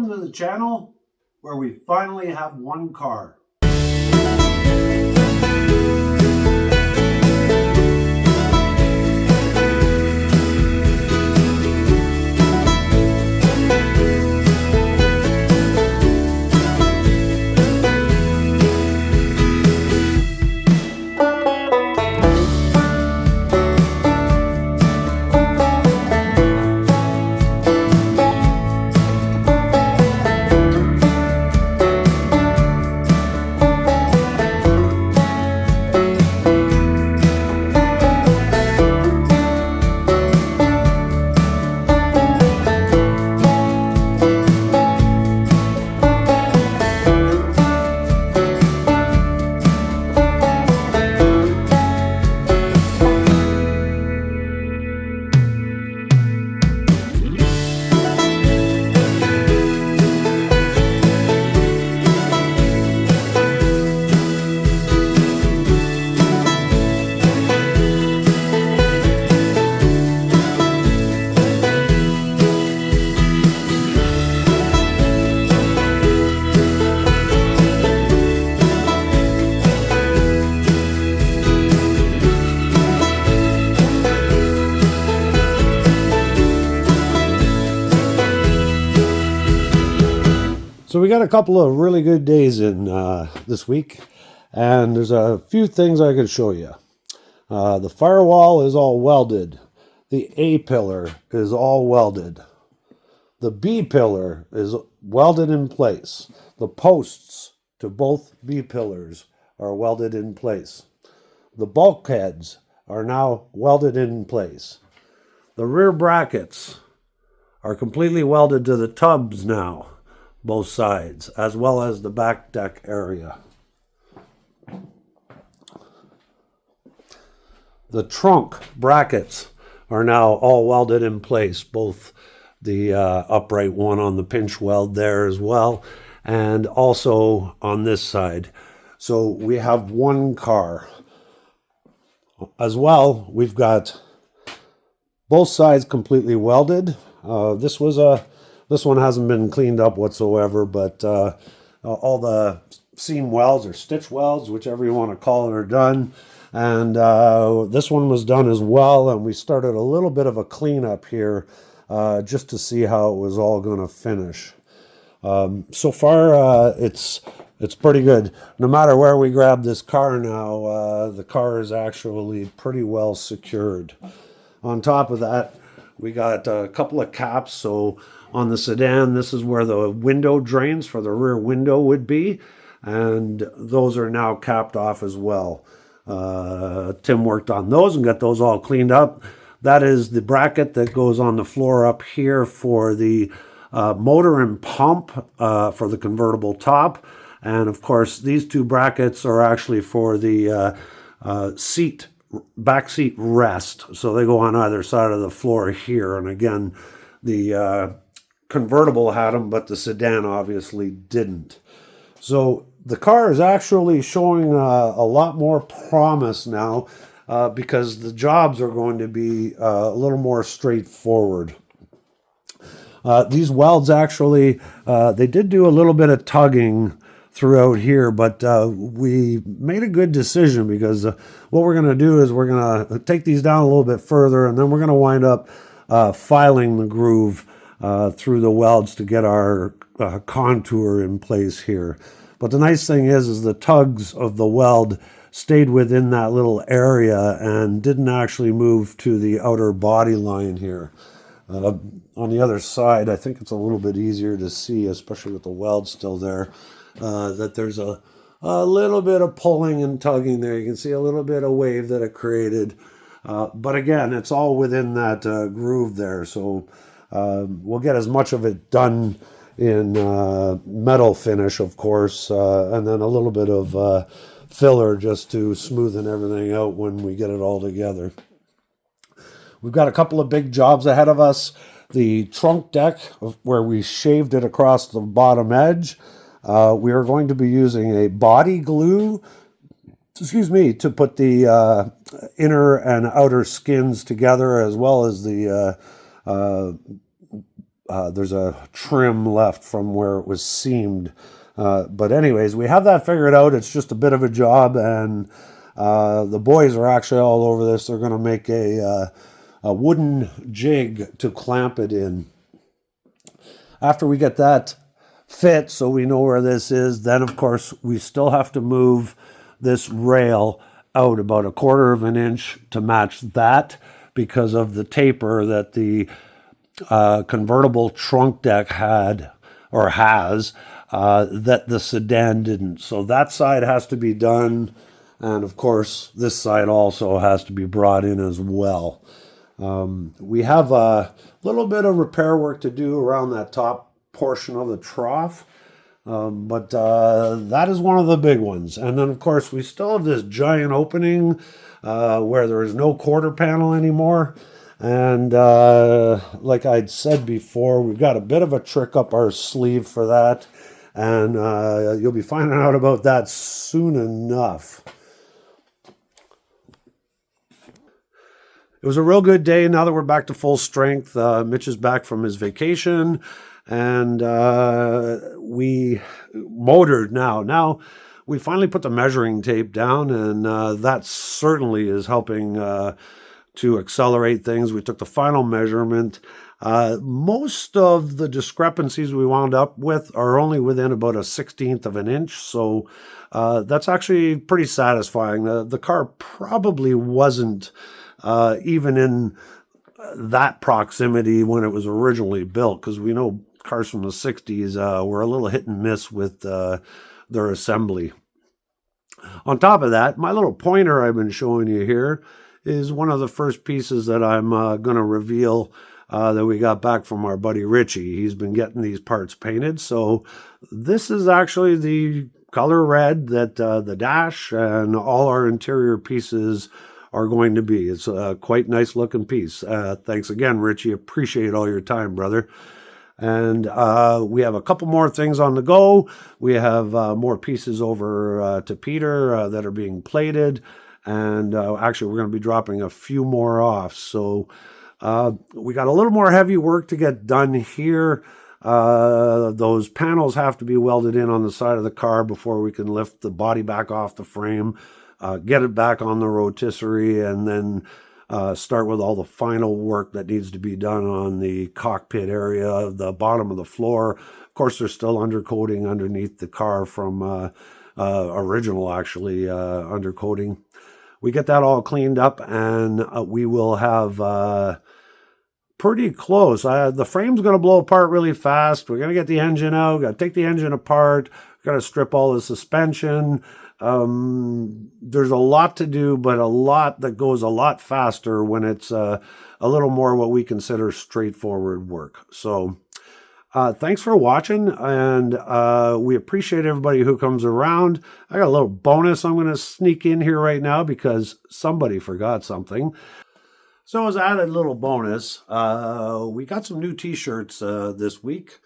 Welcome to the channel where we finally have one car. So we got a couple of really good days in this week, and there's a few things I could show you. The firewall is all welded. The A pillar is all welded. The B pillar is welded in place. The posts to both B pillars are welded in place. The bulkheads are now welded in place. The rear brackets are completely welded to the tubs now, both sides, as well as the back deck area. The trunk brackets are now all welded in place, both the upright one on the pinch weld there as well, and also on this side. So we have one car. As well, we've got both sides completely welded. This one hasn't been cleaned up whatsoever, but all the seam welds or stitch welds, whichever you want to call it, are done. And this one was done as well, and we started a little bit of a cleanup here just to see how it was all going to finish. So far, it's pretty good. No matter where we grab this car now, the car is actually pretty well secured. On top of that, we got a couple of caps, so on the sedan, this is where the window drains for the rear window would be, and those are now capped off as well. Tim worked on those and got those all cleaned up. That is the bracket that goes on the floor up here for the motor and pump for the convertible top, and of course these two brackets are actually for the back seat rest, so they go on either side of the floor here. And again, the convertible had them, but the sedan obviously didn't. So the car is actually showing a lot more promise now because the jobs are going to be a little more straightforward. These welds actually, they did do a little bit of tugging throughout here, but we made a good decision because what we're going to do is we're going to take these down a little bit further, and then we're going to wind up filing the groove through the welds to get our contour in place here. But the nice thing is the tugs of the weld stayed within that little area and didn't actually move to the outer body line here. On the other side, I think it's a little bit easier to see, especially with the weld still there, that there's a little bit of pulling and tugging there. You can see a little bit of wave that it created. But again, it's all within that groove there. So we'll get as much of it done in metal finish, of course, and then a little bit of filler just to smoothen everything out when we get it all together. We've got a couple of big jobs ahead of us. The trunk deck, where we shaved it across the bottom edge, we are going to be using a body glue, to put the inner and outer skins together, as well as the there's a trim left from where it was seamed. But anyways, we have that figured out. It's just a bit of a job, and the boys are actually all over this. They're going to make a wooden jig to clamp it in. After we get that fit, so we know where this is, then of course we still have to move this rail out about 1/4 of an inch to match that, because of the taper that the convertible trunk deck had or has, that the sedan didn't. So that side has to be done, and of course this side also has to be brought in as well. We have a little bit of repair work to do around that top portion of the trough, but that is one of the big ones. And then of course we still have this giant opening where there is no quarter panel anymore. And like I'd said before, we've got a bit of a trick up our sleeve for that, and you'll be finding out about that soon enough. It was a real good day. Now that we're back to full strength, Mitch is back from his vacation, and we motored now. Now we finally put the measuring tape down, and that certainly is helping to accelerate things. We took the final measurement. Most of the discrepancies we wound up with are only within about 1/16 of an inch, so that's actually pretty satisfying. The car probably wasn't even in that proximity when it was originally built, because we know cars from the 60s were a little hit and miss with their assembly. On top of that, my little pointer I've been showing you here is one of the first pieces that I'm going to reveal that we got back from our buddy Richie. He's been getting these parts painted, so this is actually the color red that the dash and all our interior pieces are going to be. It's a quite nice looking piece. Thanks again, Richie. Appreciate all your time, brother. And we have a couple more things on the go. We have more pieces over to Peter that are being plated. And actually, we're going to be dropping a few more off. So we got a little more heavy work to get done here. Those panels have to be welded in on the side of the car before we can lift the body back off the frame, get it back on the rotisserie, and then start with all the final work that needs to be done on the cockpit area, the bottom of the floor. Of course, there's still undercoating underneath the car from original, actually, undercoating. We get that all cleaned up, and we will have pretty close. The frame's going to blow apart really fast. We're going to get the engine out, got to take the engine apart, got to strip all the suspension. There's a lot to do, but a lot that goes a lot faster when it's a little more what we consider straightforward work. So thanks for watching, and we appreciate everybody who comes around. I got a little bonus I'm going to sneak in here right now because somebody forgot something. So as added little bonus, we got some new t-shirts this week,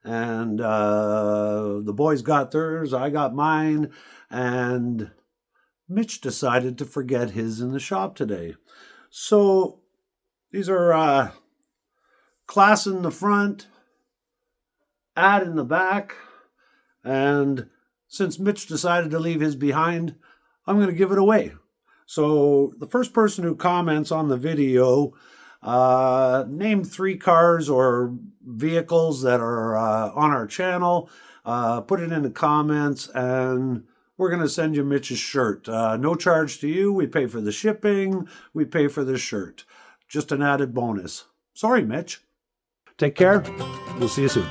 and the boys got theirs, I got mine, and Mitch decided to forget his in the shop today. So these are class in the front, ad in the back, and since Mitch decided to leave his behind, I'm going to give it away. So the first person who comments on the video, name 3 cars or vehicles that are on our channel, put it in the comments, and we're going to send you Mitch's shirt. No charge to you. We pay for the shipping. We pay for the shirt. Just an added bonus. Sorry, Mitch. Take care. We'll see you soon.